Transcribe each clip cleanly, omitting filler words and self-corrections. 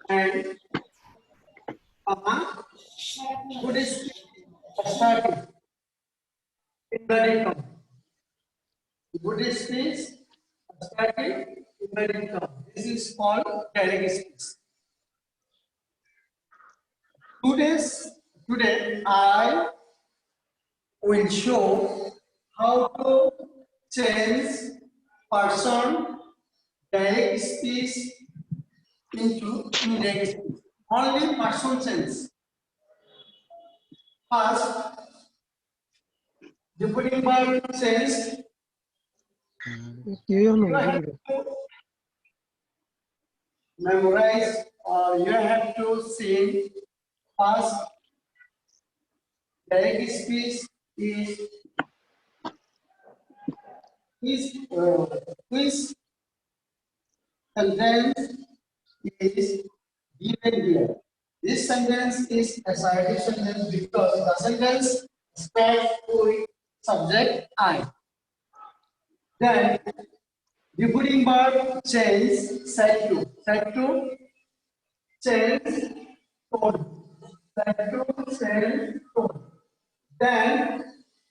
and comma would is starting inverted comma. Would space starting inverted comma. This is called direct space. Today I will show how to change person direct speech into indirect speech. Only person change. First, the putting verb change. You have to memorize or you have to see first direct speech is which sentence is given here. This sentence is assertive sentence because the sentence starts with subject I. Then the putting verb change set to change tone. Set to change tone. Then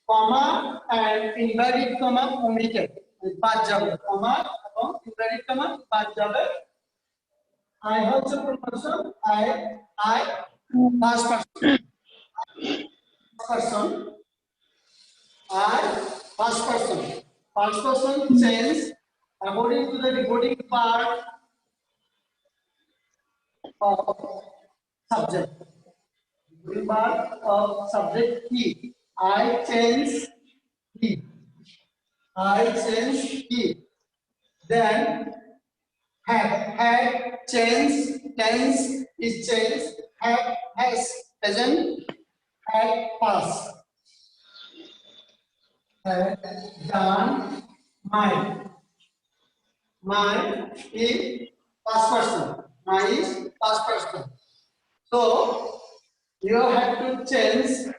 comma and inverted comma omitted. Baad jabe comma and inverted comma baad jabe. I have second person. I first person. I first person. First person change according to the decoding part of subject. Decoding part of subject he. I change he. I change he. Then had change, tense is change, has present, had past. Had done, might. Mine is past person. Mine is past person. So you have to change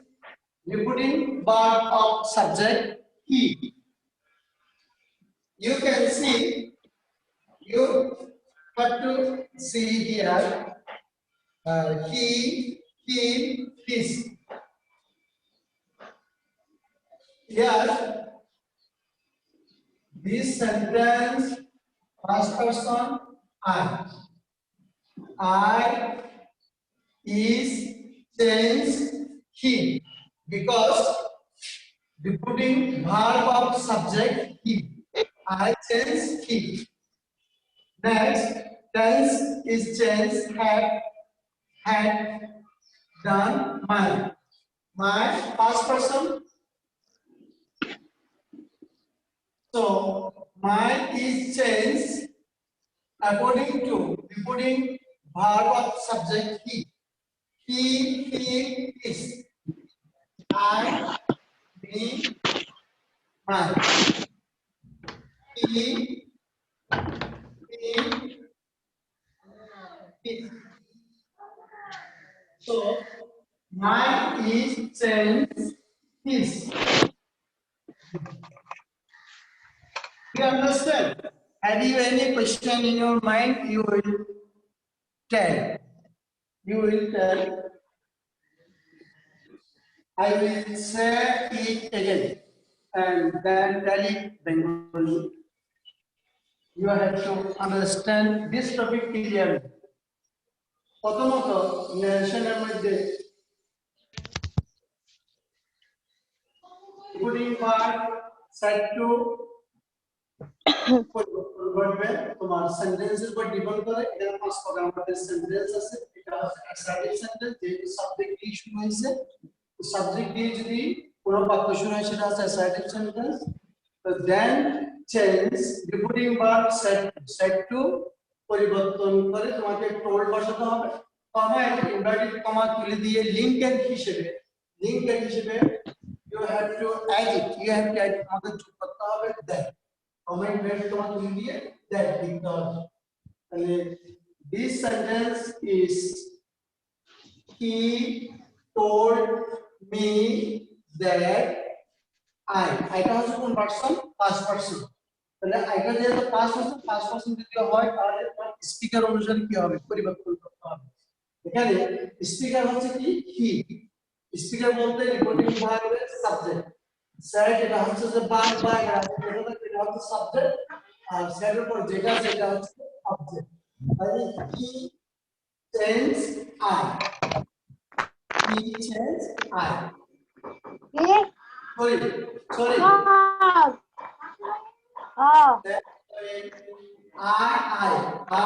the putting verb of subject he. You can see, you have to see here he, his. Here, this sentence, first person, I is changed he because the putting verb of subject he. I change he. Next, tense is changed had done my past person. So my is changed according to the putting verb of subject he. He is. I, me, my. He is. So my is changed his. You understand? Have you any question in your mind? You will tell. You will tell. I will say it again and then tell it Bengali. You have to understand this topic clearly. প্রথমত নেশনের মধ্যে putting part set to করবে তোমার সেন্টেন্সের উপর depend করে এখানে পাঁচ প্রকার আমাদের সেন্টেন্স আছে এটা হচ্ছে অ্যাসার্টিভ সেন্টেন্স যেহেতু সাবজেক্ট দিয়ে শুরু হয়েছে সাবজেক্ট দিয়ে যদি কোনো বাক্য শুরু হয় সেটা হচ্ছে অ্যাসার্টিভ সেন্টেন্স তো দেন change the putting verb set to পরিবর্তন করে তোমাকে টোল বসাতে হবে কমা এবং ইনভার্টেড কমা তুলে দিয়ে লিঙ্কের হিসেবে you have to add it আমাদের যোগ করতে হবে that comment বের তোমার তুলে দিয়ে that because this sentence is he told me that এটা হচ্ছে কোন পারসন past person তাহলে এটা যেহেতু past person যদি হয় তাহলে স্পিকার অনুসারে কি হবে পরিবর্তন করতে হবে এখানে স্পিকার হচ্ছে কি হি স্পিকার বলতে রিপোর্টিং ভার্বের সাবজেক্ট স্যার এটা হচ্ছে যে বাদ বা এটা হচ্ছে সাবজেক্ট আর স্যারের উপর যেটা আছে এটা হচ্ছে অবজেক্ট তাহলে he change I he change I sorry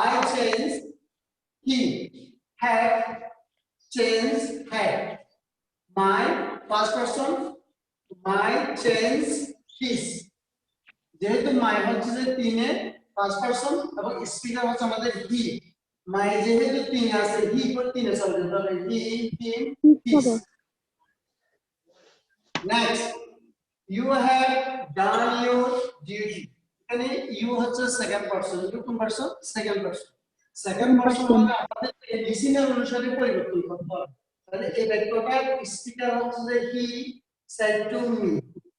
I change he had change had my first person my change his যেহেতু মাই হচ্ছে যে তিনে ফার্স্ট পারসন এবং স্পিকার হচ্ছে আমাদের হি মাই যেহেতু তিন আছে হি পর তিনে চলে যেতে হবে he him his next you have done your duty এখানে ইউ হচ্ছে সেকেন্ড পারসন ইউ কোন পারসন সেকেন্ড পারসন মানে আমাদের এই লিসেনার অনুসারে পরিবর্তন করতে হবে তাহলে এই বাক্যটার স্পিকার হচ্ছে যে হি সেড টু মি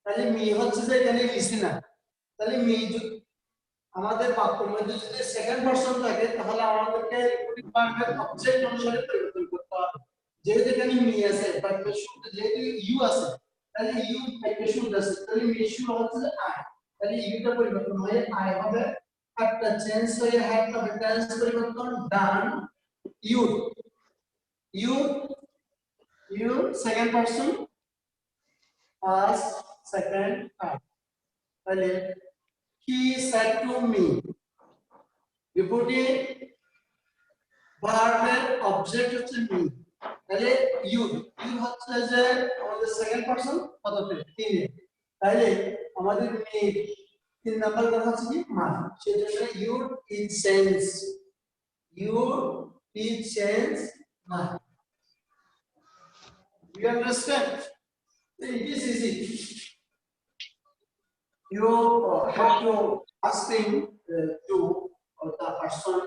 তাহলে মি হচ্ছে যে এখানে লিসেনার তাহলে মি আমাদের বাক্যের মধ্যে যদি সেকেন্ড পারসন থাকে তাহলে আমাদেরকে রিপোর্টিং ভার্বের অবজেক্ট অনুসারে পরিবর্তন করতে হবে যেহেতু এখানে মি আছে বাক্যের শুরুতে যেহেতু ইউ আছে তাহলে ইউ বাক্যের শুরুতে আছে তাহলে মি শুরু হচ্ছে আই তাহলে ইউটা পরিবর্তন হয়ে আই হবে একটা চেঞ্জ হয়ে হ্যাড হবে টেন্স পরিবর্তন done you you you second person first second third তাহলে he said to me reporting verb object হচ্ছে me তাহলে you হচ্ছে যে আমাদের সেকেন্ড পারসন পদতে তিনে তাহলে আমাদের me তিন নাম্বার কথা হচ্ছে কি my সেজন্য you is change you is change my you understand it is easy you have to ask him to the person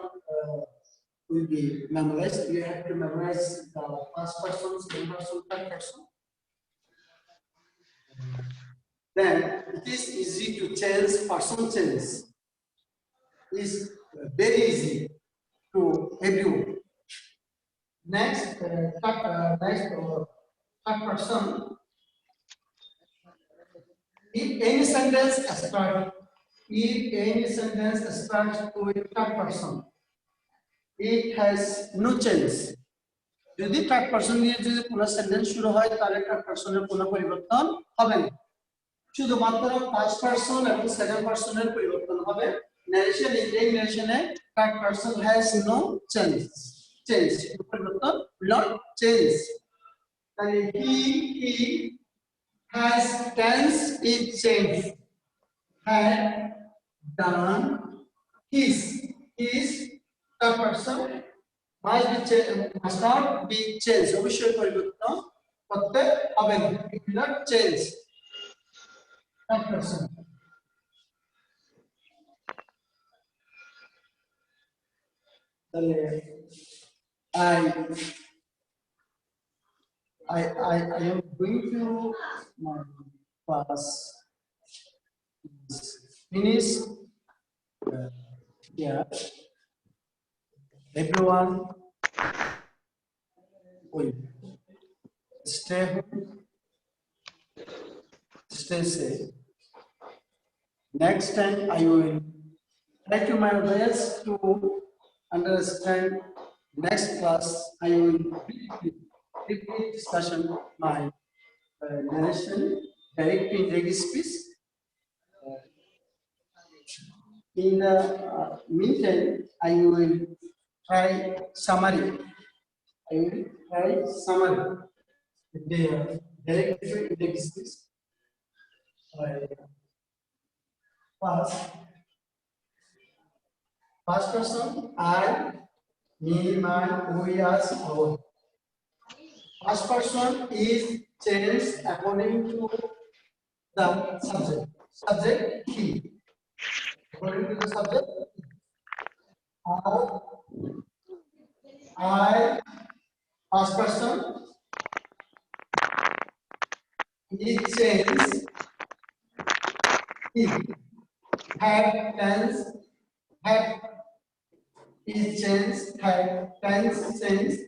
will be memorized. You have to memorize the first person, second person, third person. Then it is easy to change person change. Is very easy to everyone. Next, third person. If any sentence starts with third person, it has no change. যদি third person দিয়ে যদি কোনো sentence শুরু হয় তাহলে third পারসনের কোনো পরিবর্তন হবে না শুধুমাত্র ফার্স্ট পারসন এবং সেকেন্ড পারসনের পরিবর্তন হবে ন্যারেশন এই ন্যারেশনে third person has no change পরিবর্তন নট চেঞ্জ তাহলে he has tense is changed had done his the person must not be changed অবশ্যই পরিবর্তন করতে হবে না it will not change that person তাহলে I am going to my class finish yeah everyone will stay home stay safe next time I will try to my best to understand next class I will repeat discussion my narration direct indirect speech in the meantime I will try summary the direct indirect speech first person I me my we us our first person is changed according to the subject he according to the subject I first person is changed he had tense had is changed had tense changed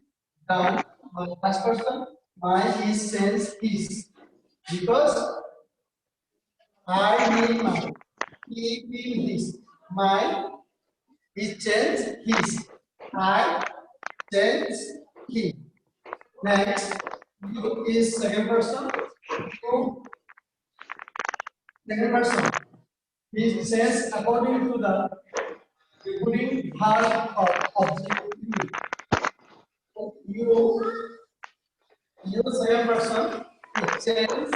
done. My last person, my is change his. Because I need my, he in his. My is change his. I change he. Next, you is second person. You, second person. He says according to the putting verb or object you second person change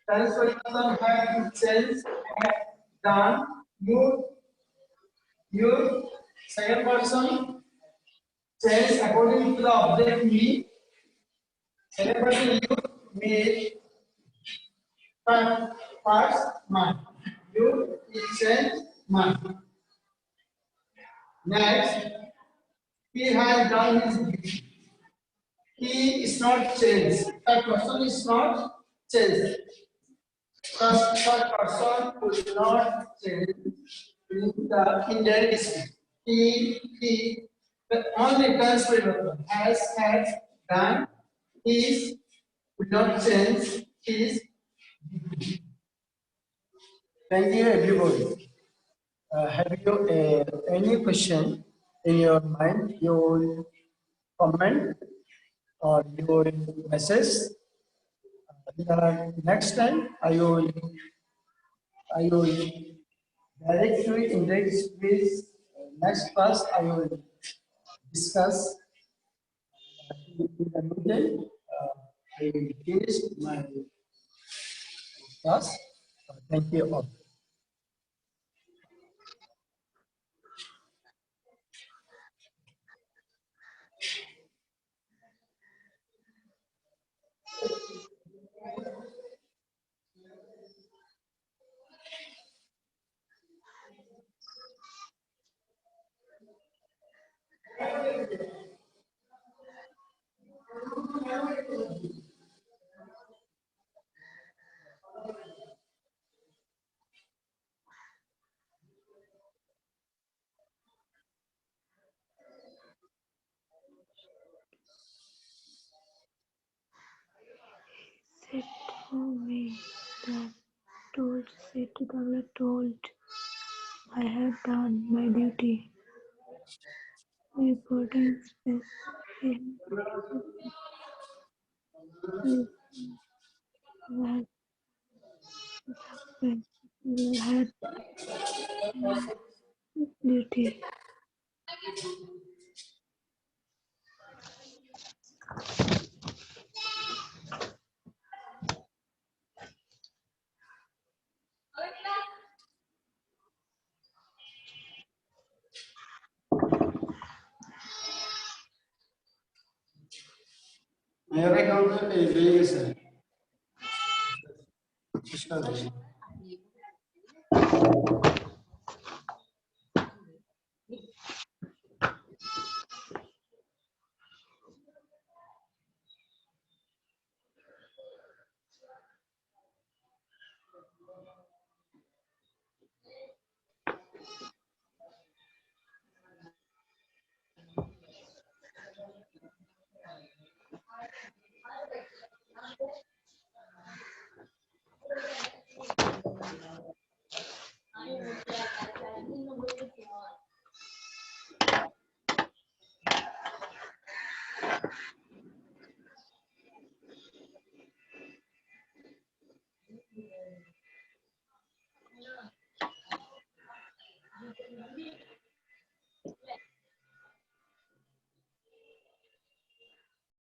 transformation have change have done you second person change according to the object me second person you made first man you is change man. Next, he has done his duty. He is not changed. That person is not changed. That person will not change in the indirect speech. He, the only transfer has done, is will not change his. Thank you, everybody. Have you any question in your mind? You will comment or you will message. Next time, I will direct you in this quiz. Next class, I will discuss in the middle. I will finish my class. Thank you all. Said to me that told said to the told I had done my duty. Reporting space he had duty. मेरा account में भेज देंगे sir.